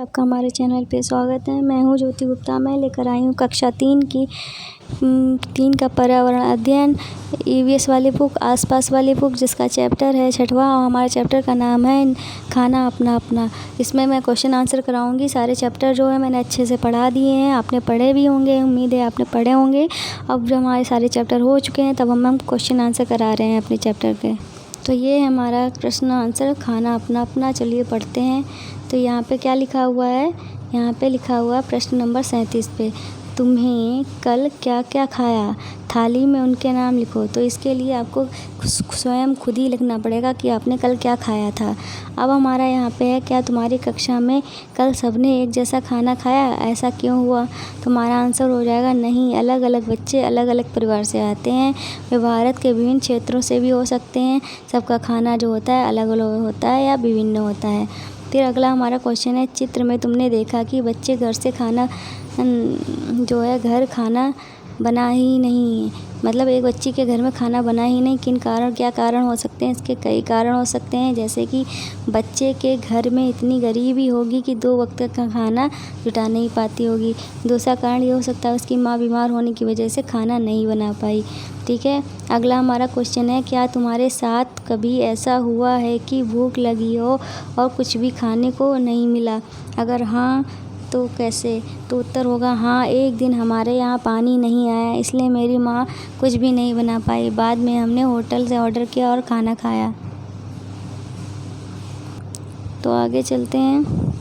आपका हमारे चैनल पे स्वागत है। मैं हूँ ज्योति गुप्ता। मैं लेकर आई हूँ कक्षा 3 का पर्यावरण अध्ययन ईवीएस वाली बुक, आसपास वाली बुक, जिसका चैप्टर है 6वां और हमारे चैप्टर का नाम है खाना अपना अपना। इसमें मैं क्वेश्चन आंसर कराऊंगी। सारे चैप्टर जो है मैंने अच्छे से पढ़ा दिए हैं, आपने पढ़े भी होंगे, उम्मीद है आपने पढ़े होंगे। अब जब हमारे सारे चैप्टर हो चुके हैं तब हम क्वेश्चन आंसर करा रहे हैं अपने चैप्टर के। तो ये है हमारा प्रश्न आंसर, खाना अपना अपना। चलिए पढ़ते हैं। तो यहाँ पे क्या लिखा हुआ है? यहाँ पे लिखा हुआ प्रश्न नंबर 37 पे, तुम्हें कल क्या क्या खाया, थाली में उनके नाम लिखो। तो इसके लिए आपको स्वयं खुद ही लिखना पड़ेगा कि आपने कल क्या खाया था। अब हमारा यहाँ पे है, क्या तुम्हारी कक्षा में कल सबने एक जैसा खाना खाया, ऐसा क्यों हुआ? तो हमारा आंसर हो जाएगा नहीं, अलग अलग बच्चे अलग अलग परिवार से आते हैं। वे भारत के विभिन्न क्षेत्रों से भी हो सकते हैं। सबका खाना जो होता है अलग अलग होता है या विभिन्न होता है। फिर अगला हमारा क्वेश्चन है, चित्र में तुमने देखा कि बच्चे घर से खाना जो है घर खाना बना ही नहीं है। मतलब एक बच्ची के घर में खाना बना ही नहीं, किन कारण, क्या कारण हो सकते हैं? इसके कई कारण हो सकते हैं, जैसे कि बच्चे के घर में इतनी गरीबी होगी कि 2 वक्त का खाना जुटा नहीं पाती होगी। दूसरा कारण ये हो सकता है उसकी माँ बीमार होने की वजह से खाना नहीं बना पाई। ठीक है। अगला हमारा क्वेश्चन है, क्या तुम्हारे साथ कभी ऐसा हुआ है कि भूख लगी हो और कुछ भी खाने को नहीं मिला? अगर हाँ तो कैसे? तो उत्तर होगा हाँ, एक दिन हमारे यहाँ पानी नहीं आया, इसलिए मेरी माँ कुछ भी नहीं बना पाई। बाद में हमने होटल से ऑर्डर किया और खाना खाया। तो आगे चलते हैं।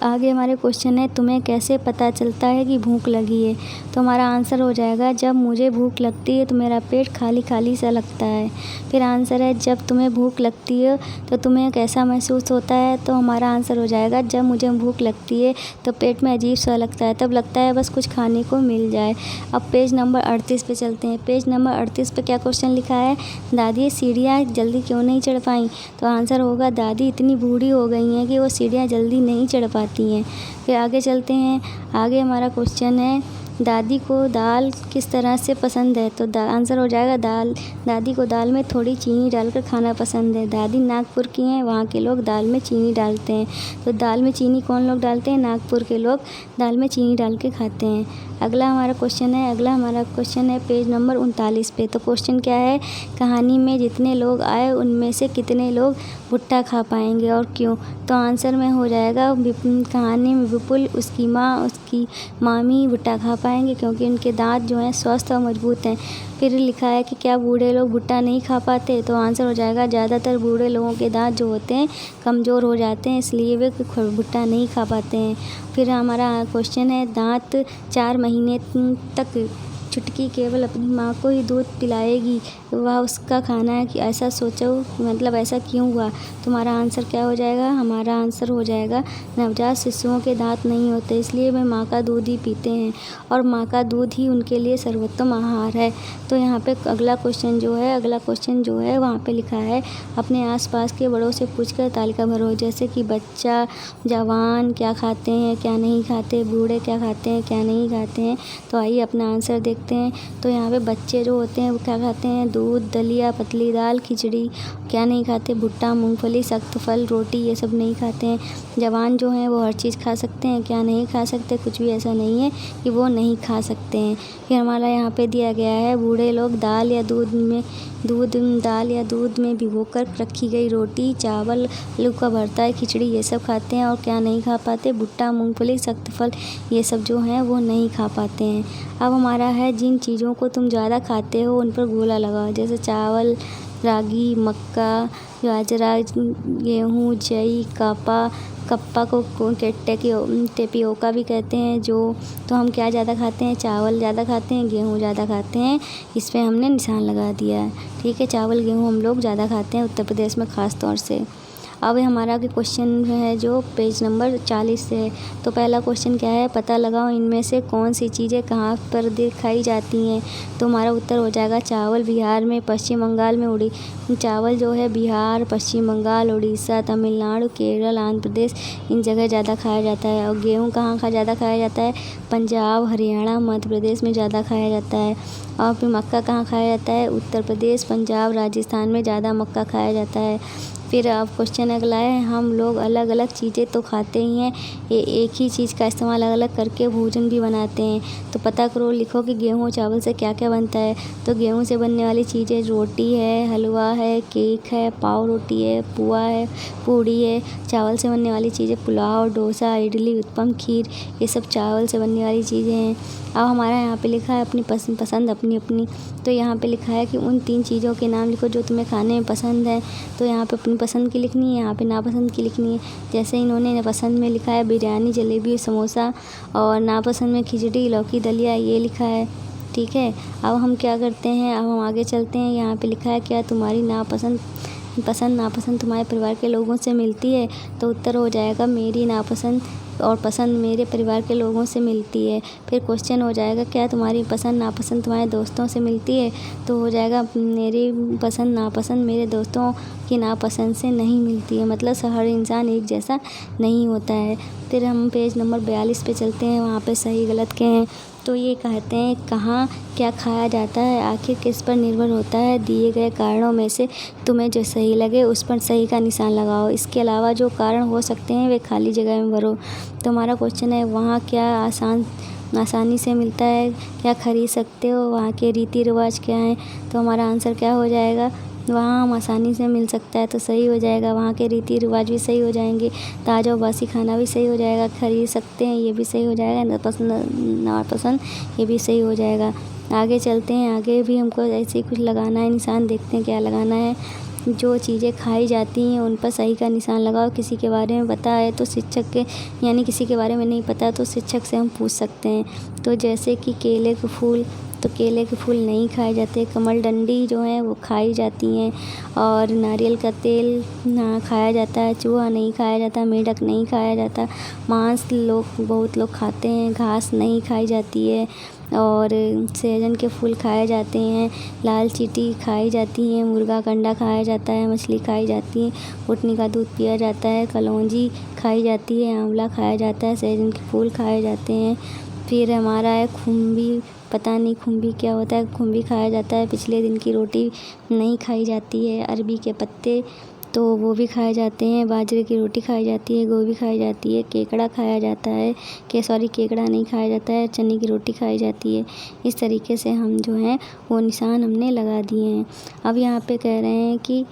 आगे हमारे क्वेश्चन है, तुम्हें कैसे पता चलता है कि भूख लगी है? तो हमारा आंसर हो जाएगा, जब मुझे भूख लगती है तो मेरा पेट खाली खाली सा लगता है। फिर आंसर है, जब तुम्हें भूख लगती है तो तुम्हें कैसा महसूस होता है? तो हमारा आंसर हो जाएगा, जब मुझे भूख लगती है तो पेट में अजीब सा लगता है, तब लगता है बस कुछ खाने को मिल जाए। अब पेज नंबर 38 पे चलते हैं। पेज नंबर 38 पे क्या क्वेश्चन लिखा है? दादी सीढ़ियाँ जल्दी क्यों नहीं चढ़ पाई? तो आंसर होगा, दादी इतनी बूढ़ी हो गई हैं कि वो सीढ़ियाँ जल्दी नहीं चढ़ पाती हैं। फिर आगे चलते हैं। आगे हमारा क्वेश्चन है, दादी को दाल किस तरह से पसंद है? तो आंसर हो जाएगा, दादी को दाल में थोड़ी चीनी डालकर खाना पसंद है। दादी नागपुर की हैं, वहाँ के लोग दाल में चीनी डालते हैं। तो दाल में चीनी कौन लोग डालते हैं? नागपुर के लोग दाल में चीनी डाल के खाते हैं। अगला हमारा क्वेश्चन है पेज नंबर 39 पे। तो क्वेश्चन क्या है? कहानी में जितने लोग आए उनमें से कितने लोग भुट्टा खा पाएंगे और क्यों? तो आंसर में हो जाएगा, कहानी में विपुल, उसकी माँ, उसकी मामी भुट्टा खा पाएंगे क्योंकि उनके दांत जो हैं स्वस्थ और मजबूत हैं। फिर लिखा है कि क्या बूढ़े लोग भुट्टा नहीं खा पाते? तो आंसर हो जाएगा, ज़्यादातर बूढ़े लोगों के दांत जो होते हैं कमज़ोर हो जाते हैं, इसलिए वे भुट्टा नहीं खा पाते हैं। फिर हमारा क्वेश्चन है, दांत 4 महीने तक चुटकी केवल अपनी माँ को ही दूध पिलाएगी, वह उसका खाना है कि ऐसा सोचो, मतलब ऐसा क्यों हुआ? तुम्हारा आंसर क्या हो जाएगा? हमारा आंसर हो जाएगा, नवजात शिशुओं के दांत नहीं होते, इसलिए वे माँ का दूध ही पीते हैं और माँ का दूध ही उनके लिए सर्वोत्तम आहार है। तो यहाँ पे अगला क्वेश्चन जो है वहाँ पे लिखा है, अपने आसपास के बड़ों से पूछकर तालिका भरो, जैसे कि बच्चा, जवान क्या खाते हैं क्या नहीं खाते, बूढ़े क्या खाते हैं क्या नहीं खाते हैं। तो आइए अपना आंसर देखते हैं। तो यहाँ पे बच्चे जो होते हैं वो क्या खाते हैं? दूध, दलिया, पतली दाल, खिचड़ी। क्या नहीं खाते? भुट्टा, मूंगफली, सख्त फल, रोटी, ये सब नहीं खाते हैं। जवान जो हैं वो हर चीज़ खा सकते हैं। क्या नहीं खा सकते? कुछ भी ऐसा नहीं है कि वो नहीं खा सकते हैं। फिर हमारा यहाँ पे दिया गया है, बूढ़े लोग दाल या दूध में भिगोकर रखी गई रोटी, चावल, आलू का भरता, खिचड़ी, ये सब खाते हैं। और क्या नहीं खा पाते? भुट्टा, मूंगफली, सख्त फल, ये सब जो हैं वो नहीं खा पाते हैं। अब हमारा है, जिन चीज़ों को तुम ज़्यादा खाते हो उन पर गोला लगाओ, जैसे चावल, रागी, मक्का, बाजरा, गेहूँ, जई, कप्पा को टेपियोका भी कहते हैं। तो हम क्या ज़्यादा खाते हैं? चावल ज़्यादा खाते हैं, गेहूँ ज़्यादा खाते हैं। इस पे हमने निशान लगा दिया है। ठीक है, चावल गेहूँ हम लोग ज़्यादा खाते हैं उत्तर प्रदेश में ख़ास तौर से। अब हमारा क्वेश्चन है जो पेज नंबर 40 से है। तो पहला क्वेश्चन क्या है? पता लगाओ इनमें से कौन सी चीज़ें कहाँ पर दिखाई जाती हैं। तो हमारा उत्तर हो जाएगा, चावल बिहार में, पश्चिम बंगाल में, चावल जो है बिहार, पश्चिम बंगाल, उड़ीसा, तमिलनाडु, केरल, आंध्र प्रदेश, इन जगह ज़्यादा खाया जाता है। और गेहूँ कहाँ ज़्यादा खाया जाता है? पंजाब, हरियाणा, मध्य प्रदेश में ज़्यादा खाया जाता है। और फिर मक्का कहाँ खाया जाता है? उत्तर प्रदेश, पंजाब, राजस्थान में ज़्यादा मक्का खाया जाता है। फिर अब क्वेश्चन अगला है, हम लोग अलग अलग चीज़ें तो खाते ही हैं, ये एक ही चीज़ का इस्तेमाल अलग अलग करके भोजन भी बनाते हैं। तो पता करो, लिखो कि गेहूँ चावल से क्या क्या बनता है। तो गेहूँ से बनने वाली चीज़ें रोटी है, हलवा है, केक है, पाव रोटी है, पुआ है, पूड़ी है। चावल से बनने वाली चीज़ें पुलाव, डोसा, इडली, उत्पम, खीर, ये सब चावल से बनने वाली चीज़ें हैं। अब हमारा यहाँ पे लिखा है अपनी पसंद अपनी अपनी। तो यहाँ पे लिखा है कि उन 3 चीज़ों के नाम लिखो जो तुम्हें खाने में पसंद है। तो यहाँ पे अपनी पसंद की लिखनी है, यहाँ पे नापसंद की लिखनी है। जैसे इन्होंने पसंद में लिखा है बिरयानी, जलेबी, समोसा, और नापसंद में खिचड़ी, लौकी, दलिया, ये लिखा है। ठीक है, अब हम क्या करते हैं, अब हम आगे चलते हैं। यहाँ पे लिखा है, क्या तुम्हारी नापसंद तुम्हारे परिवार के लोगों से मिलती है? तो उत्तर हो जाएगा, मेरी नापसंद और पसंद मेरे परिवार के लोगों से मिलती है। फिर क्वेश्चन हो जाएगा, क्या तुम्हारी पसंद नापसंद तुम्हारे दोस्तों से मिलती है? तो हो जाएगा, मेरी पसंद नापसंद मेरे दोस्तों की नापसंद से नहीं मिलती है। मतलब हर इंसान एक जैसा नहीं होता है। फिर हम पेज नंबर 42 पे चलते हैं, वहाँ पे सही गलत के हैं। तो ये कहते हैं, कहाँ क्या खाया जाता है, आखिर किस पर निर्भर होता है? दिए गए कारणों में से तुम्हें जो सही लगे उस पर सही का निशान लगाओ। इसके अलावा जो कारण हो सकते हैं वे खाली जगह में भरो। तो हमारा क्वेश्चन है, वहाँ क्या आसानी से मिलता है, क्या खरीद सकते हो, वहाँ के रीति रिवाज क्या हैं? तो हमारा आंसर क्या हो जाएगा, वहाँ हम आसानी से मिल सकता है, तो सही हो जाएगा। वहाँ के रीति रिवाज भी सही हो जाएंगे, ताज़ा और बासी खाना भी सही हो जाएगा, खरीद सकते हैं ये भी सही हो जाएगा, नापसंद ये भी सही हो जाएगा। आगे चलते हैं, आगे भी हमको ऐसे ही कुछ लगाना है निशान, देखते हैं क्या लगाना है। जो चीज़ें खाई जाती हैं उन पर सही का निशान लगाओ। किसी के बारे में पता है तो शिक्षक के, यानी किसी के बारे में नहीं पता तो शिक्षक से हम पूछ सकते हैं। तो जैसे कि केले के फूल, तो केले के फूल नहीं खाए जाते। कमल डंडी जो है वो खाई जाती हैं। और नारियल का तेल ना खाया जाता है। चूहा नहीं खाया जाता, मेढक नहीं खाया जाता। मांस बहुत लोग खाते हैं, घास नहीं खाई जाती है। और सहजन के फूल खाए जाते हैं। लाल चींटी खाई जाती हैं, मुर्गा का अंडा खाया जाता है, मछली खाई जाती है, उटनी का दूध पिया जाता है, कलौंजी खाई जाती है, आंवला खाया जाता है, सहजन के फूल खाए जाते हैं। फिर हमारा है खुम्बी, पता नहीं खुम्बी क्या होता है, खुम्बी खाया जाता है। पिछले दिन की रोटी नहीं खाई जाती है। अरबी के पत्ते तो वो भी खाए जाते हैं। बाजरे की रोटी खाई जाती है, गोभी खाई जाती है, केकड़ा खाया जाता है, केकड़ा नहीं खाया जाता है, चने की रोटी खाई जाती है। इस तरीके से हम जो हैं वो निशान हमने लगा दिए हैं। अब यहाँ पे कह रहे हैं कि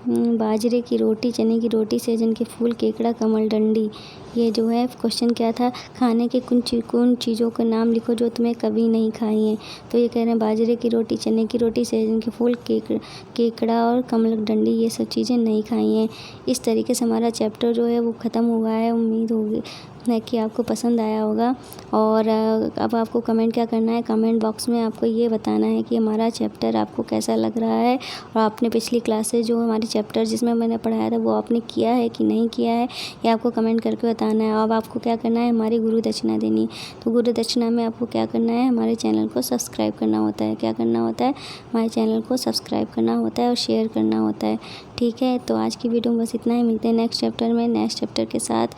बाजरे की रोटी, चने की रोटी, सहजन के फूल, केकड़ा, कमल डंडी, ये जो है क्वेश्चन क्या था, खाने के कुछ चीज़ों के नाम लिखो जो तुम्हें कभी नहीं खाई हैं। तो ये कह रहे हैं बाजरे की रोटी, चने की रोटी, सहजन के फूल, केकड़ा और कमल डंडी, ये सब चीज़ें नहीं खाई हैं। इस तरीके से हमारा चैप्टर जो है वो ख़त्म हुआ है। उम्मीद होगी है कि आपको पसंद आया होगा। और अब आपको कमेंट क्या करना है, कमेंट बॉक्स में आपको ये बताना है कि हमारा चैप्टर आपको कैसा लग रहा है, और आपने पिछली क्लासेस जो हमारी चैप्टर जिसमें मैंने पढ़ाया था वो आपने किया है कि नहीं किया है, ये आपको कमेंट करके बताना है। अब आपको क्या करना है, हमारी गुरु दक्षिणा देनी है। तो गुरु दक्षिणा में आपको क्या करना है, हमारे चैनल को सब्सक्राइब करना होता है। क्या करना होता है, हमारे चैनल को सब्सक्राइब करना होता है और शेयर करना होता है। ठीक है, तो आज की वीडियो में बस इतना ही। मिलते हैं नेक्स्ट चैप्टर में, नेक्स्ट चैप्टर के साथ।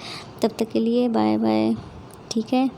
तब तक के लिए बाय बाय। ठीक है।